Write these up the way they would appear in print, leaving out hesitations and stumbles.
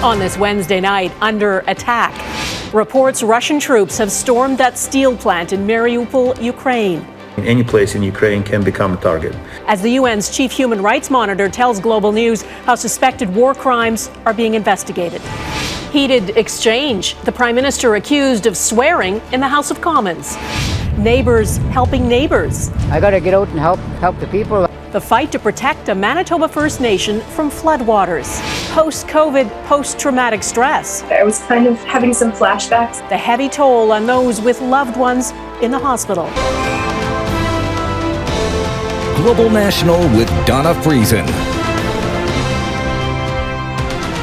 On this Wednesday night, under attack. Reports Russian troops have stormed that steel plant in Mariupol, Ukraine. Any place in Ukraine can become a target. As the UN's chief human rights monitor tells Global News how suspected war crimes are being investigated. Heated exchange. The Prime Minister accused of swearing in the House of Commons. Neighbours helping neighbours. I got to get out and help the people. The fight to protect a Manitoba First Nation from floodwaters. Post-COVID, post-traumatic stress. I was kind of having some flashbacks. The heavy toll on those with loved ones in the hospital. Global National with Donna Friesen.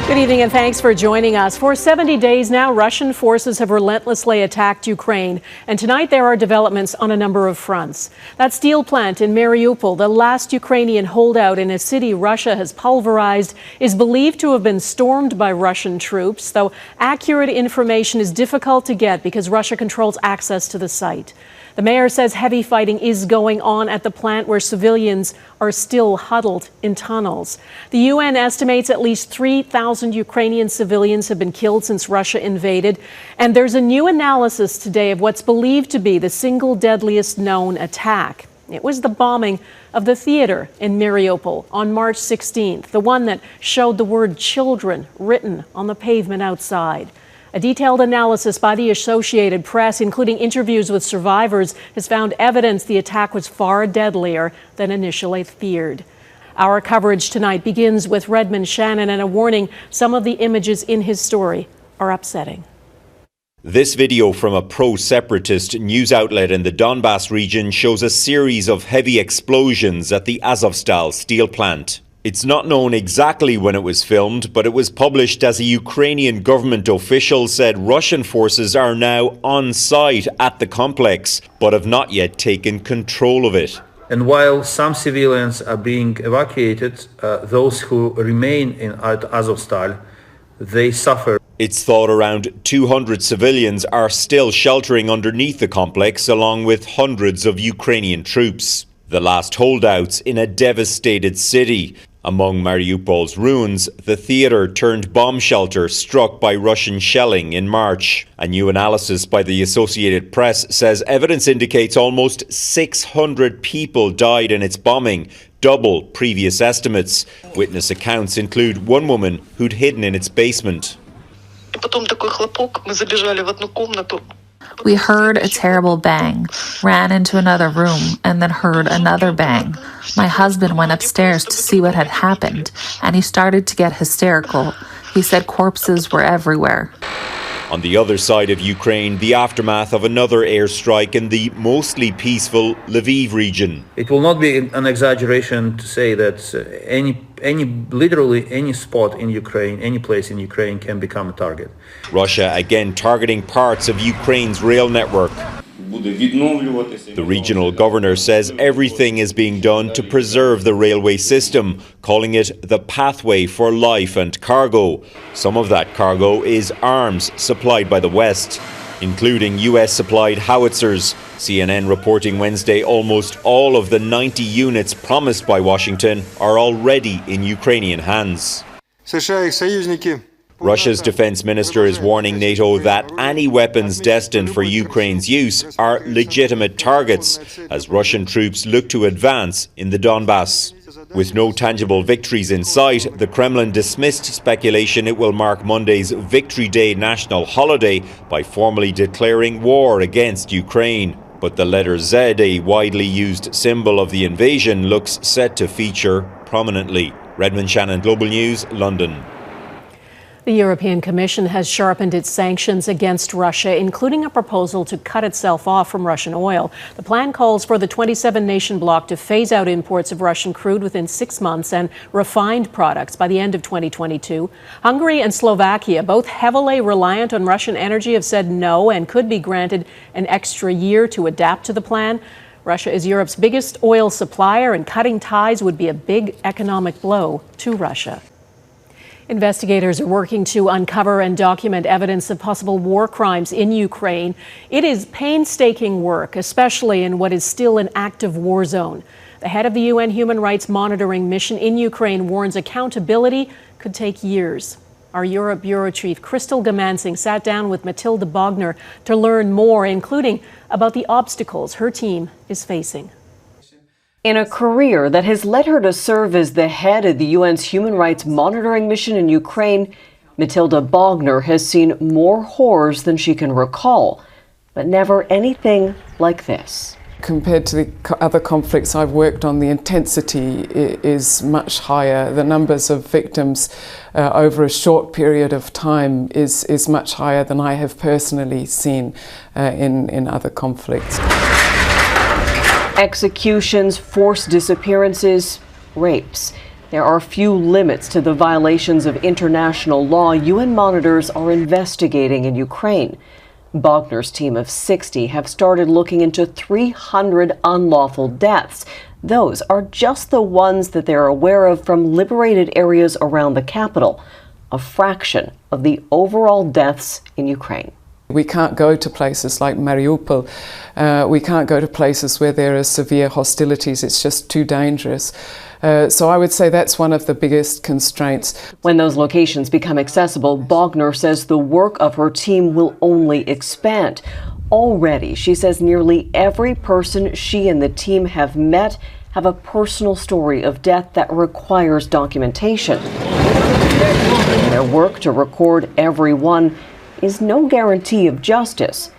Good evening and thanks for joining us. For 70 days now, Russian forces have relentlessly attacked Ukraine. And tonight there are developments on a number of fronts. That steel plant in Mariupol, the last Ukrainian holdout in a city Russia has pulverized, is believed to have been stormed by Russian troops, though accurate information is difficult to get because Russia controls access to the site. The mayor says heavy fighting is going on at the plant where civilians are still huddled in tunnels. The UN estimates at least 3,000 Ukrainian civilians have been killed since Russia invaded. And there's a new analysis today of what's believed to be the single deadliest known attack. It was the bombing of the theater in Mariupol on March 16th, the one that showed the word children written on the pavement outside. A detailed analysis by the Associated Press, including interviews with survivors, has found evidence the attack was far deadlier than initially feared. Our coverage tonight begins with Redmond Shannon and a warning: some of the images in his story are upsetting. This video from a pro-separatist news outlet in the Donbass region shows a series of heavy explosions at the Azovstal steel plant. It's not known exactly when it was filmed, but it was published as a Ukrainian government official said Russian forces are now on site at the complex, but have not yet taken control of it. And while some civilians are being evacuated, those who remain at Azovstal, they suffer. It's thought around 200 civilians are still sheltering underneath the complex, along with hundreds of Ukrainian troops. The last holdouts in a devastated city. Among Mariupol's ruins, the theatre turned bomb shelter struck by Russian shelling in March. A new analysis by the Associated Press says evidence indicates almost 600 people died in its bombing, double previous estimates. Witness accounts include one woman who'd hidden in its basement. We heard a terrible bang, ran into another room, and then heard another bang. My husband went upstairs to see what had happened, and he started to get hysterical. He said corpses were everywhere. On the other side of Ukraine, the aftermath of another airstrike in the mostly peaceful Lviv region. It will not be an exaggeration to say that literally any spot in Ukraine, any place in Ukraine can become a target. Russia again targeting parts of Ukraine's rail network. The regional governor says everything is being done to preserve the railway system, calling it the pathway for life and cargo. Some of that cargo is arms supplied by the West, including US-supplied howitzers. CNN reporting Wednesday almost all of the 90 units promised by Washington are already in Ukrainian hands. Russia's defense minister is warning NATO that any weapons destined for Ukraine's use are legitimate targets as Russian troops look to advance in the Donbass. With no tangible victories in sight, the Kremlin dismissed speculation it will mark Monday's Victory Day national holiday by formally declaring war against Ukraine. But the letter Z, a widely used symbol of the invasion, looks set to feature prominently. Redmond Shannon, Global News, London. The European Commission has sharpened its sanctions against Russia, including a proposal to cut itself off from Russian oil. The plan calls for the 27-nation bloc to phase out imports of Russian crude within 6 months and refined products by the end of 2022. Hungary and Slovakia, both heavily reliant on Russian energy, have said no and could be granted an extra year to adapt to the plan. Russia is Europe's biggest oil supplier, and cutting ties would be a big economic blow to Russia. Investigators are working to uncover and document evidence of possible war crimes in Ukraine. It is painstaking work, especially in what is still an active war zone. The head of the UN Human Rights Monitoring Mission in Ukraine warns accountability could take years. Our Europe Bureau Chief Crystal Goomansingh sat down with Matilda Bogner to learn more, including about the obstacles her team is facing. In a career that has led her to serve as the head of the UN's Human Rights Monitoring Mission in Ukraine, Matilda Bogner has seen more horrors than she can recall, but never anything like this. Compared to the other conflicts I've worked on, the intensity is much higher. The numbers of victims over a short period of time is much higher than I have personally seen in other conflicts. Executions, forced disappearances, rapes. There are few limits to the violations of international law UN monitors are investigating in Ukraine. Bogner's team of 60 have started looking into 300 unlawful deaths. Those are just the ones that they're aware of from liberated areas around the capital, a fraction of the overall deaths in Ukraine. We can't go to places like Mariupol. We can't go to places where there are severe hostilities. It's just too dangerous. So I would say that's one of the biggest constraints. When those locations become accessible, Bogner says the work of her team will only expand. Already, she says nearly every person she and the team have met have a personal story of death that requires documentation. Their work to record every one is no guarantee of justice.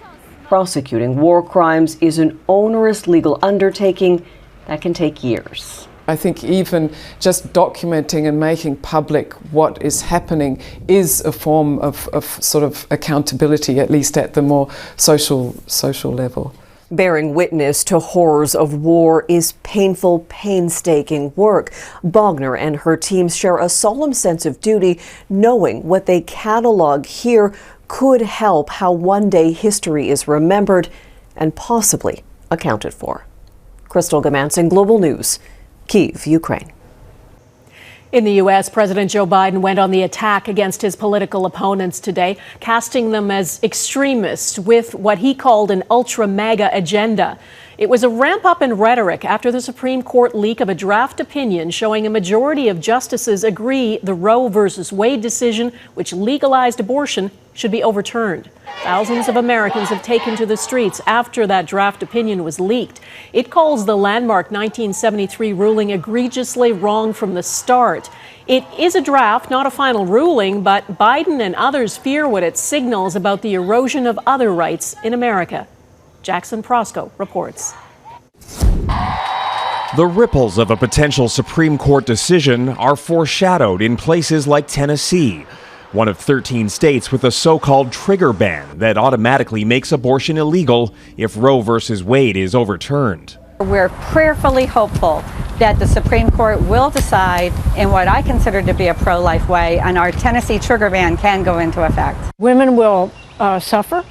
Prosecuting war crimes is an onerous legal undertaking that can take years. I think even just documenting and making public what is happening is a form of sort of accountability, at least at the more social level. Bearing witness to horrors of war is painful, painstaking work. Bogner and her teams share a solemn sense of duty, knowing what they catalog here could help how one day history is remembered and possibly accounted for. Crystal Goomansingh, Global News, Kyiv, Ukraine. In the U.S., President Joe Biden went on the attack against his political opponents today, casting them as extremists with what he called an ultra-MAGA agenda. It was a ramp-up in rhetoric after the Supreme Court leak of a draft opinion showing a majority of justices agree the Roe v. Wade decision, which legalized abortion, should be overturned. Thousands of Americans have taken to the streets after that draft opinion was leaked. It calls the landmark 1973 ruling egregiously wrong from the start. It is a draft, not a final ruling, but Biden and others fear what it signals about the erosion of other rights in America. Jackson Proskow reports. The ripples of a potential Supreme Court decision are foreshadowed in places like Tennessee, one of 13 states with a so-called trigger ban that automatically makes abortion illegal if Roe v. Wade is overturned. We're prayerfully hopeful that the Supreme Court will decide in what I consider to be a pro-life way, and our Tennessee trigger ban can go into effect. Women will suffer.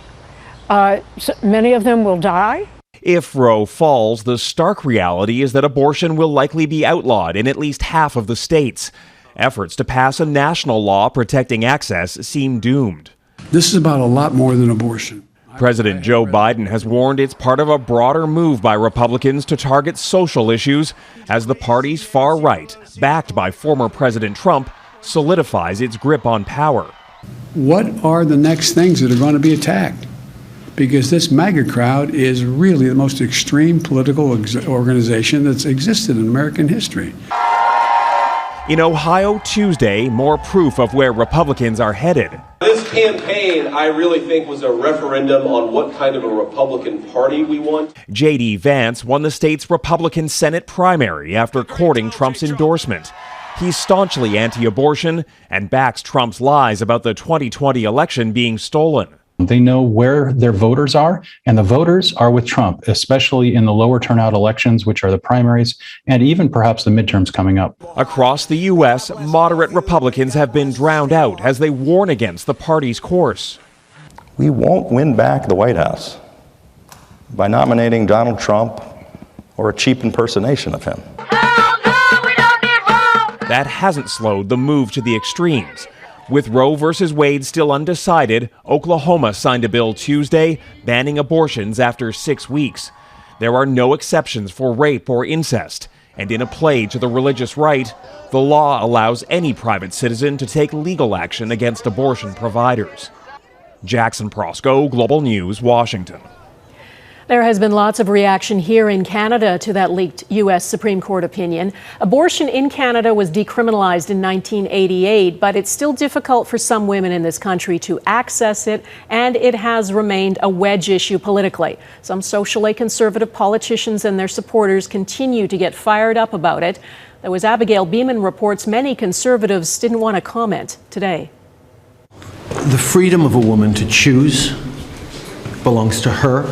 Many of them will die. If Roe falls, the stark reality is that abortion will likely be outlawed in at least half of the states. Efforts to pass a national law protecting access seem doomed. This is about a lot more than abortion. President Joe Biden has warned it's part of a broader move by Republicans to target social issues as the party's far right, backed by former President Trump, solidifies its grip on power. What are the next things that are going to be attacked? Because this MAGA crowd is really the most extreme political organization that's existed in American history. In Ohio Tuesday, more proof of where Republicans are headed. This campaign, I really think, was a referendum on what kind of a Republican Party we want. J.D. Vance won the state's Republican Senate primary after courting Trump's endorsement. He's staunchly anti-abortion and backs Trump's lies about the 2020 election being stolen. They know where their voters are, and the voters are with Trump, especially in the lower turnout elections, which are the primaries, and even perhaps the midterms coming up. Across the U.S., moderate Republicans have been drowned out as they warn against the party's course. We won't win back the White House by nominating Donald Trump or a cheap impersonation of him. That hasn't slowed the move to the extremes. With Roe v. Wade still undecided, Oklahoma signed a bill Tuesday banning abortions after 6 weeks. There are no exceptions for rape or incest, And in a play to the religious right, the law allows any private citizen to take legal action against abortion providers. Jackson Proskow, Global News, Washington. There has been lots of reaction here in Canada to that leaked U.S. Supreme Court opinion. Abortion in Canada was decriminalized in 1988, but it's still difficult for some women in this country to access it, and it has remained a wedge issue politically. Some socially conservative politicians and their supporters continue to get fired up about it. Though, as Abigail Beeman reports, many conservatives didn't want to comment today. The freedom of a woman to choose belongs to her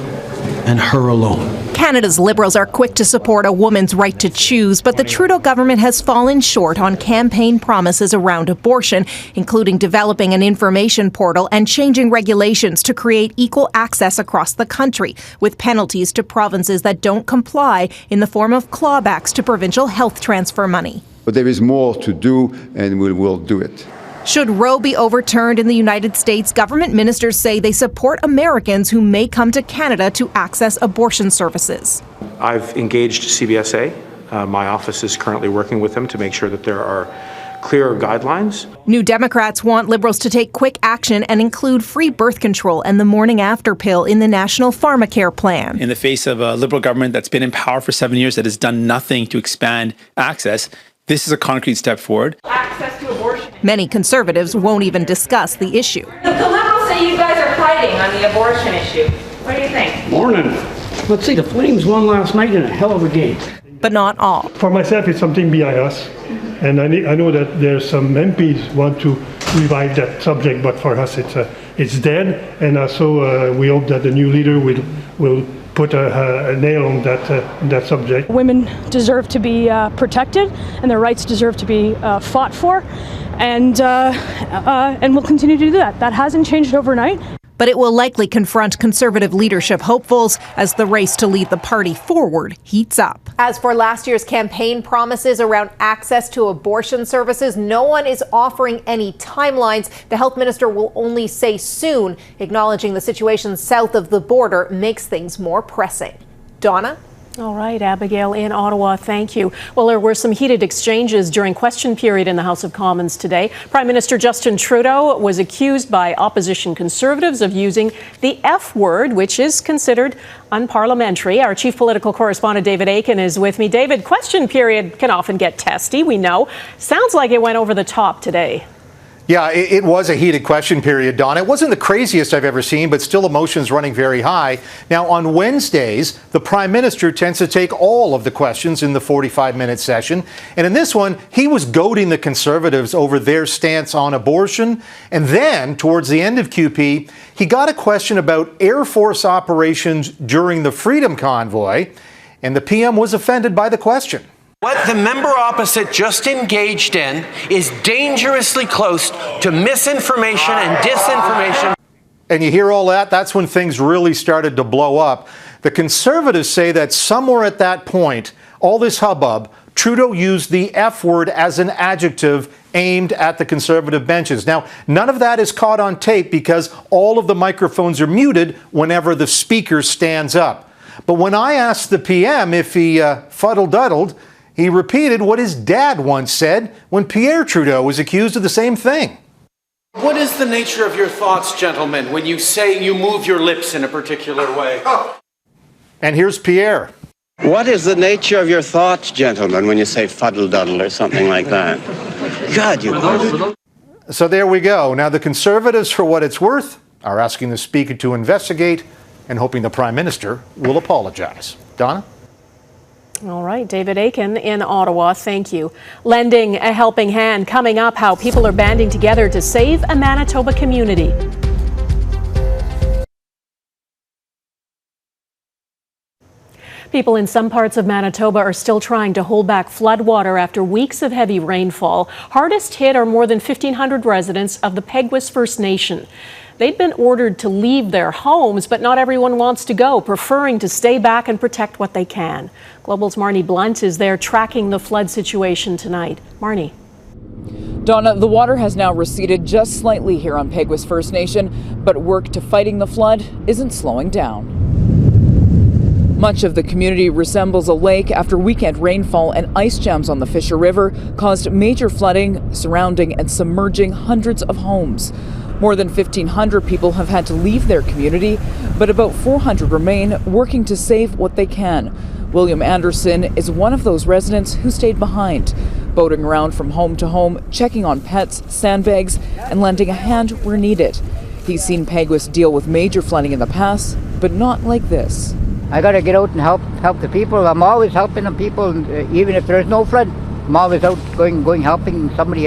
and her alone. Canada's Liberals are quick to support a woman's right to choose, but the Trudeau government has fallen short on campaign promises around abortion, including developing an information portal and changing regulations to create equal access across the country, with penalties to provinces that don't comply in the form of clawbacks to provincial health transfer money. But there is more to do, and we will do it. Should Roe be overturned in the United States, government ministers say they support Americans who may come to Canada to access abortion services. I've engaged CBSA. My office is currently working with them to make sure that there are clearer guidelines. New Democrats want Liberals to take quick action and include free birth control and the morning after pill in the National Pharmacare Plan. In the face of a Liberal government that's been in power for 7 years that has done nothing to expand access, this is a concrete step forward. Access to abortion. Many Conservatives won't even discuss the issue. The Liberals say you guys are fighting on the abortion issue. What do you think? Morning. Let's see, the Flames won last night in a hell of a game. But not all. For myself, it's something behind us. And I know that there's some MPs want to revive that subject, but for us, it's dead. And also, we hope that the new leader will put a nail on that subject. Women deserve to be protected, and their rights deserve to be fought for, and we'll continue to do that. That hasn't changed overnight. But it will likely confront Conservative leadership hopefuls as the race to lead the party forward heats up. As for last year's campaign promises around access to abortion services, no one is offering any timelines. The health minister will only say soon, acknowledging the situation south of the border makes things more pressing. Donna? All right, Abigail in Ottawa, thank you. Well, there were some heated exchanges during question period in the House of Commons today. Prime Minister Justin Trudeau was accused by opposition Conservatives of using the F word, which is considered unparliamentary. Our chief political correspondent, David Aiken, is with me. David, question period can often get testy, we know. Sounds like it went over the top today. Yeah, it was a heated question period, Don. It wasn't the craziest I've ever seen, but still emotions running very high. Now, on Wednesdays, the Prime Minister tends to take all of the questions in the 45-minute session. And in this one, he was goading the Conservatives over their stance on abortion. And then, towards the end of QP, he got a question about Air Force operations during the Freedom Convoy. And the PM was offended by the question. What the member opposite just engaged in is dangerously close to misinformation and disinformation. And you hear all that? That's when things really started to blow up. The Conservatives say that somewhere at that point, all this hubbub, Trudeau used the F word as an adjective aimed at the Conservative benches. Now, none of that is caught on tape because all of the microphones are muted whenever the speaker stands up. But when I asked the PM if he fuddle-duddled, he repeated what his dad once said when Pierre Trudeau was accused of the same thing. What is the nature of your thoughts, gentlemen, when you say you move your lips in a particular way? And here's Pierre. What is the nature of your thoughts, gentlemen, when you say fuddle-duddle or something like that? God, you... So there we go. Now, the Conservatives, for what it's worth, are asking the Speaker to investigate and hoping the Prime Minister will apologize. Donna? All right, David Aiken in Ottawa, thank you. Lending a helping hand, coming up, how people are banding together to save a Manitoba community. People in some parts of Manitoba are still trying to hold back floodwater after weeks of heavy rainfall. Hardest hit are more than 1,500 residents of the Peguis First Nation. They'd been ordered to leave their homes, but not everyone wants to go, preferring to stay back and protect what they can. Global's Marnie Blunt is there tracking the flood situation tonight. Marnie. Donna, the water has now receded just slightly here on Peguis First Nation, but work to fighting the flood isn't slowing down. Much of the community resembles a lake after weekend rainfall and ice jams on the Fisher River caused major flooding, surrounding and submerging hundreds of homes. More than 1,500 people have had to leave their community, but about 400 remain, working to save what they can. William Anderson is one of those residents who stayed behind, boating around from home to home, checking on pets, sandbags, and lending a hand where needed. He's seen Peguis deal with major flooding in the past, but not like this. I got to get out and help the people. I'm always helping the people, even if there's no flood. I'm always out going helping somebody.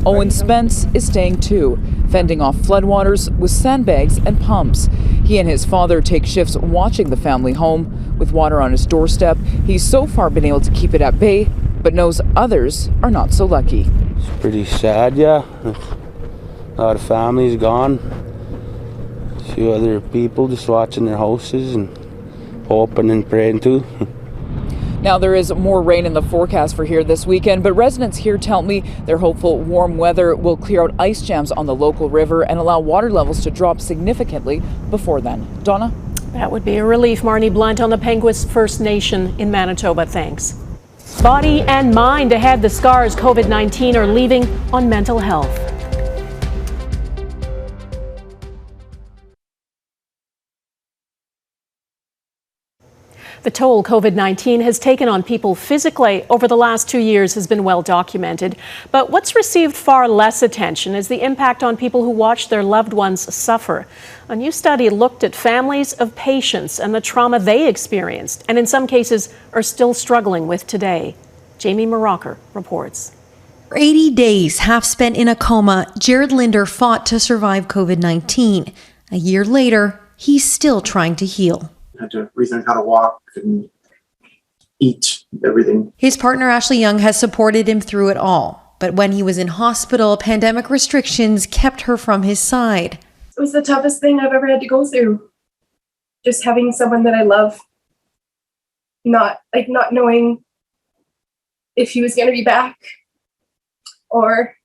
Owen Spence is staying too, fending off floodwaters with sandbags and pumps. He and his father take shifts watching the family home. With water on his doorstep, he's so far been able to keep it at bay, but knows others are not so lucky. It's pretty sad, yeah. A lot of families gone. A few other people just watching their houses and hoping and praying too. Now there is more rain in the forecast for here this weekend, but residents here tell me they're hopeful warm weather will clear out ice jams on the local river and allow water levels to drop significantly before then. Donna? That would be a relief. Marnie Blunt on the Peguis First Nation in Manitoba. Thanks. Body and mind ahead. The scars COVID-19 are leaving on mental health. The toll COVID-19 has taken on people physically over the last 2 years has been well documented. But what's received far less attention is the impact on people who watch their loved ones suffer. A new study looked at families of patients and the trauma they experienced, and in some cases are still struggling with today. Jamie Morocker reports. For 80 days, half spent in a coma, Jared Linder fought to survive COVID-19. A year later, he's still trying to heal. I had to rethink how to walk and eat, everything. His partner, Ashley Young, has supported him through it all. But when he was in hospital, pandemic restrictions kept her from his side. It was the toughest thing I've ever had to go through. Just having someone that I love, not knowing if he was going to be back or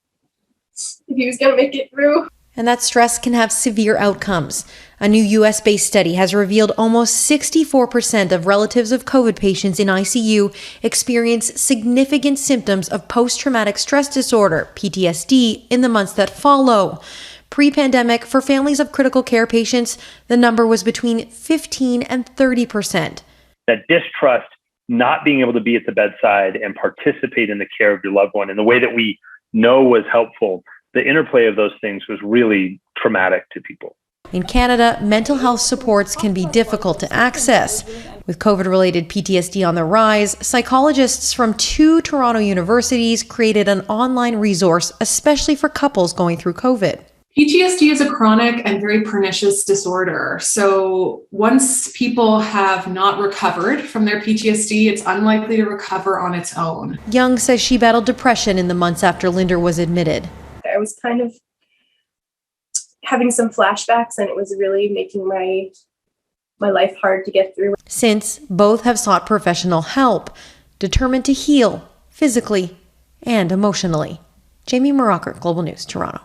if he was going to make it through. And that stress can have severe outcomes. A new U.S.-based study has revealed almost 64% of relatives of COVID patients in ICU experience significant symptoms of post-traumatic stress disorder, PTSD, in the months that follow. Pre-pandemic, for families of critical care patients, the number was between 15 and 30%. That distrust, not being able to be at the bedside and participate in the care of your loved one in the way that we know was helpful, the interplay of those things was really traumatic to people. In Canada, mental health supports can be difficult to access. With COVID-related PTSD on the rise, psychologists from 2 Toronto universities created an online resource especially for couples going through COVID. PTSD is a chronic and very pernicious disorder. So once people have not recovered from their PTSD, it's unlikely to recover on its own. Young says she battled depression in the months after Linder was admitted. I was kind of having some flashbacks, and it was really making my life hard to get through. Since both have sought professional help, determined to heal physically and emotionally. Jamie Morocker, Global News, Toronto.